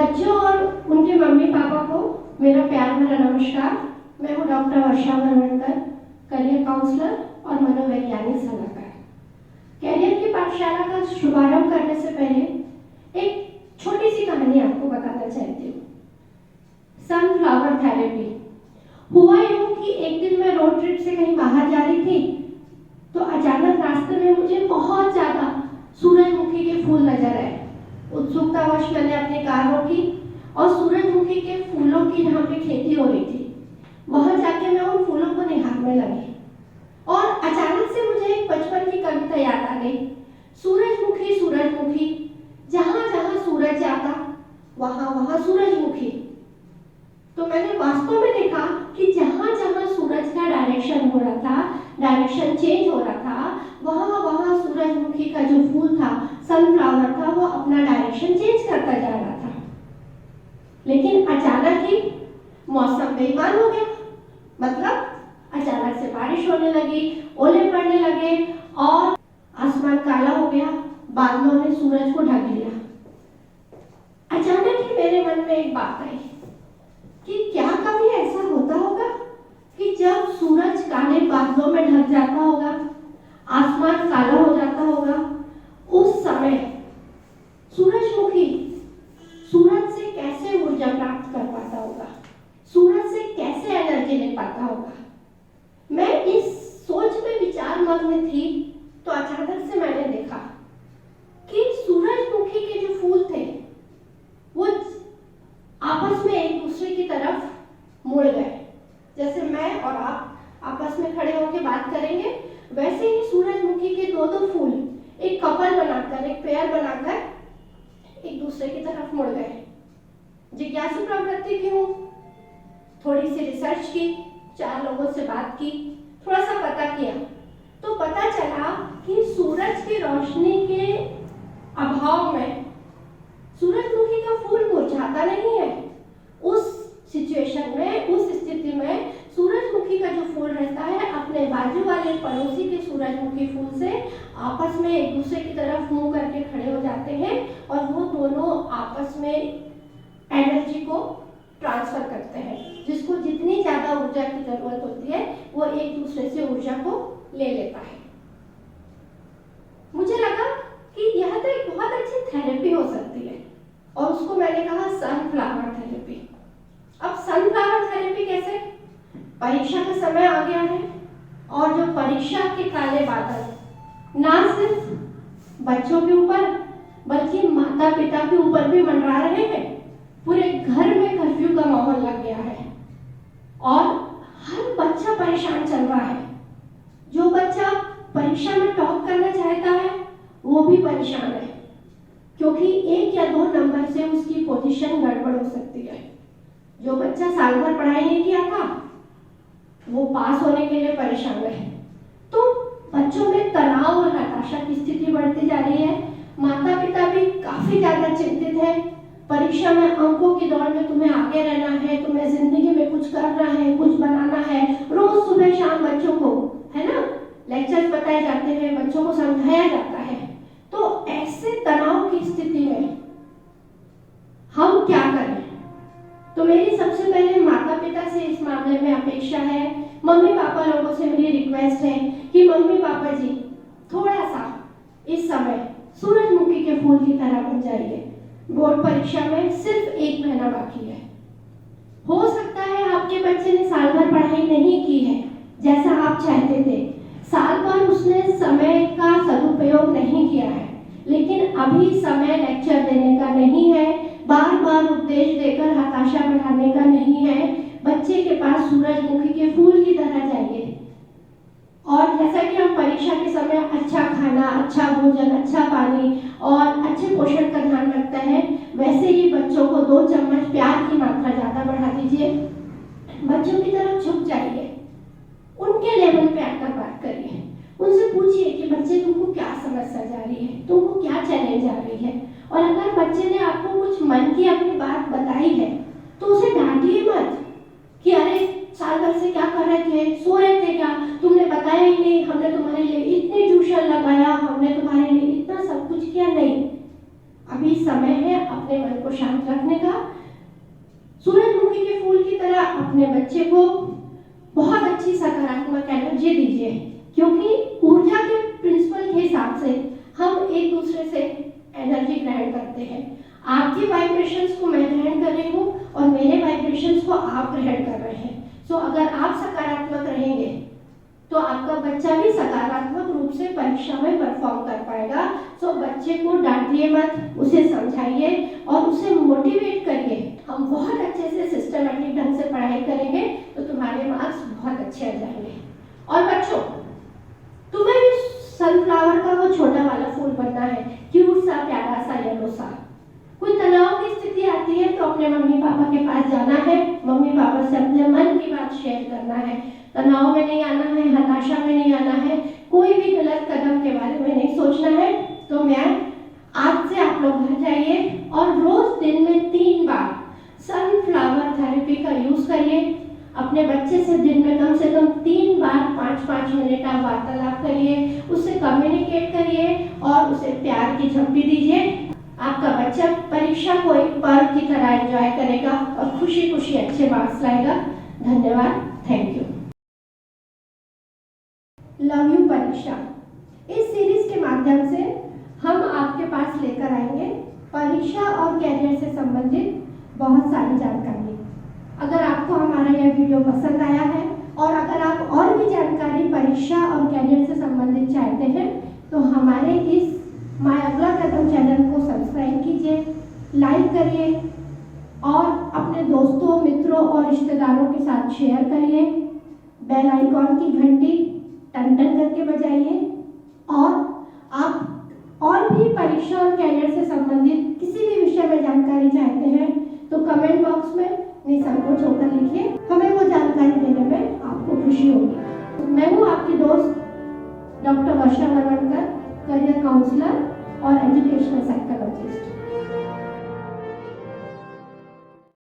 बच्चों और उनके मम्मी पापा को मेरा प्यार भरा नमस्कार। मैं हूँ डॉक्टर वर्षा भरवणकर, करियर काउंसलर और मनोवैज्ञानिक सलाहकार। कैरियर की पाठशाला का शुभारंभ करने से पहले एक छोटी सी कहानी आपको बताना चाहती हूँ। Sunflower therapy. हुआ यूं कि एक दिन मैं रोड ट्रिप से कहीं बाहर जा रही थी तो अचानक रास्ते में मुझे बहुत ज्यादा सूरजमुखी के फूल नजर आए। उत्सुकतावश मैंने अपनी कार रोकी और सूरजमुखी के फूलों की जहाँ पे खेती हो रही थी वहां जाके मैं उन फूलों को निहारने लगी और अचानक से मुझे एक बचपन की कविता याद आ गई। सूरजमुखी सूरजमुखी, जहां जहां सूरज जाता वहां वहां सूरजमुखी। तो मैंने वास्तव में देखा कि जहां जहां सूरज का डायरेक्शन हो रहा था, डायरेक्शन चेंज हो रहा था, वहां वहां सूरजमुखी का जो फूल था, सनफ्लावर था, वो अपना डायरेक्शन चेंज करता जा रहा था। लेकिन अचानक ही मौसम बेईमान हो गया। मतलब अचानक से बारिश होने लगी, ओले पड़ने लगे और आसमान काला हो गया, बादलों ने सूरज को ढक लिया। अचानक ही मेरे मन में एक बात आई कि क्या कभी ऐसा होता होगा कि जब सूरज काले बादलों में ढक जाता होगा, आसमान काला हो जाता होगा, उस समय सूरजमुखी सूरज से कैसे ऊर्जा प्राप्त कर पाता होगा, सूरज से कैसे एनर्जी ले पाता होगा। मैं इस सोच में विचार मग्न थी तो अचानक से मैंने देखा कि सूरजमुखी के जो फूल थे वो आपस में एक दूसरे की तरफ मुड़ गए। जैसे मैं और आप आपस में खड़े होकर बात करेंगे, वैसे ही सूरजमुखी के दो दो फूल एक कपल बनाकर, एक पेयर बनाकर एक दूसरे की तरफ मुड़ गए। जिज्ञासु प्रवृत्ति की हूँ, थोड़ी सी रिसर्च की, 4 लोगों से बात की, थोड़ा सा पता किया तो पता चला कि सूरज की रोशनी के अभाव में सूरजमुखी का फूल मुरझाता नहीं है। उस सिचुएशन में, उस स्थिति में सूरजमुखी का जो फूल रहता है अपने बाजू वाले पड़ोसी के सूरजमुखी फूल से आपस में एक दूसरे की तरफ मुंह करके खड़े हो जाते हैं और वो दोनों आपस में एनर्जी को ट्रांसफर करते हैं। जिसको जितनी ज्यादा ऊर्जा की जरूरत होती है वो एक दूसरे से ऊर्जा को ले लेता है। मुझे लगा कि यह तो एक बहुत अच्छी थेरेपी हो सकती है और उसको मैंने कहा सनफ्लावर थेरेपी। अब सनफ्लावर थेरेपी कैसे? परीक्षा का समय आ गया है और जो परीक्षा के काले बादल ना सिर्फ बच्चों के ऊपर बल्कि माता पिता के ऊपर भी मंडरा रहे हैं। पूरे घर में कर्फ्यू का माहौल लग गया है और हर बच्चा परेशान चल रहा है। जो बच्चा परीक्षा में टॉप करना चाहता है वो भी परेशान है क्योंकि 1 या 2 नंबर से उसकी पोजीशन गड़बड़ हो सकती है। जो बच्चा साल भर पढ़ाई नहीं किया था वो पास होने के लिए परेशान है। तो बच्चों में तनाव और हताशा की स्थिति बढ़ती जा रही है। माता पिता भी काफी ज्यादा चिंतित है। परीक्षा में अंकों की दौड़ में तुम्हें आगे रहना है, तुम्हें जिंदगी में कुछ करना है, कुछ बनाना है। रोज सुबह शाम बच्चों को, है ना, लेक्चर्स बताए जाते हैं, बच्चों को समझाया जाता है। तो ऐसे तनाव की स्थिति में हम क्या करें? तो मेरी सबसे पहले माता पिता से इस मामले में अपेक्षा है, मम्मी पापा लोगों से मेरी रिक्वेस्ट है कि मम्मी पापा जी थोड़ा सा इस समय सूरजमुखी के फूल की तरह बन जाइए। बोर्ड परीक्षा में सिर्फ 1 महीना बाकी है। हो सकता है आपके बच्चे ने साल भर पढ़ाई नहीं की है जैसा आप चाहते थे, साल भर उसने समय का सदुपयोग नहीं किया है, लेकिन अभी समय लेक्चर देने का नहीं है, बार बार उपदेश देकर हताशा बढ़ाने का नहीं है। बच्चे के पास सूरजमुखी के फूल की तरह जाइए। और जैसा कि हम परीक्षा के समय अच्छा खाना, अच्छा भोजन, अच्छा पानी और अच्छे पोषण का ध्यान रखते हैं, वैसे ही बच्चों को 2 चम्मच प्यार की मात्रा ज्यादा बढ़ा दीजिए। बच्चों की तरफ झुक जाइए, उनके लेवल पे आकर बात करिए, उनसे पूछिए कि बच्चे तुमको क्या समस्या जा रही है, तुमको क्या चैलेंज आ रही है। और अगर बच्चे ने आपको कुछ मन की अपनी बात बताई है तो उसे डांटिए मत कि अरे साल भर से क्या कर रहे थे, सो रहे थे क्या, तुमने बताया ही नहीं, हमने तुम्हारे लिए इतनी ट्यूशन लगाया, हमने तुम्हारे लिए इतना सब कुछ किया। नहीं, अभी समय है अपने मन को को शांत रखने का। सूरजमुखी के फूल की तरह अपने बच्चे को बहुत अच्छी सकारात्मक एनर्जी दीजिए, क्योंकि ऊर्जा के प्रिंसिपल के हिसाब से हम एक दूसरे से एनर्जी ग्रहण करते हैं। आपके वाइब्रेशंस को मैं ग्रहण कर रही हूँ और मेरे वाइब्रेशंस को आप ग्रहण कर रहे हैं। सो अगर आप सकारात्मक रहेंगे तो आपका बच्चा भी सकारात्मक रूप से परीक्षा में परफॉर्म कर पाएगा। सो बच्चे को डांटिए मत, उसे समझाइए और उसे मोटिवेट करिए। हम बहुत अच्छे से सिस्टमैटिक ढंग से पढ़ाई करेंगे तो तुम्हारे मार्क्स बहुत अच्छे आ जाएंगे। और बच्चों, तुम्हें भी सनफ्लावर का वो छोटा वाला फूल बनना है, क्यूट सा, प्यारा सा, येलो सा। कोई तनाव की स्थिति आती है तो अपने मम्मी पापा के पास जाना है, मम्मी पापा से अपने मन की बात शेयर करना है। तनाव में नहीं आना है, हताशा में नहीं आना है, कोई भी गलत कदम के बारे में नहीं सोचना है। तो मैं आज से आप लोग घर जाइए और रोज दिन में 3 बार सनफ्लावर थेरेपी का यूज करिए। अपने बच्चे से दिन में कम से कम 3 बार 5-5 मिनट आप वार्तालाप करिए, उससे कम्युनिकेट करिए और उसे प्यार की झपटी दीजिए। आपका बच्चा परीक्षा को एक पर्व की तरह एंजॉय करेगा और खुशी खुशी अच्छे मार्क्स लाएगा। धन्यवाद, थैंक यू। लव यू परीक्षा, इस सीरीज के माध्यम से हम आपके पास लेकर आएंगे परीक्षा और कैरियर से संबंधित बहुत सारी जानकारी। अगर आपको हमारा यह वीडियो पसंद आया है और अगर आप और भी जानकारी परीक्षा और कैरियर से संबंधित चाहते हैं तो हमारे इस माय अगला कदम चैनल को सब्सक्राइब कीजिए, लाइक करिए और अपने दोस्तों, मित्रों और रिश्तेदारों के साथ शेयर करिए। बेल आइकॉन की घंटी टन टन करके बजाइए और आप और भी परीक्षा और कैरियर से संबंधित किसी भी विषय में जानकारी चाहते हैं तो कमेंट बॉक्स में निसंकोच होकर लिखिए, हमें वो जानकारी देने में आपको खुशी होगी। मैं हूँ आपकी दोस्त डॉक्टर वर्षा वरवणकर, करियर काउंसलर और एजुकेशनल साइकोलॉजिस्ट।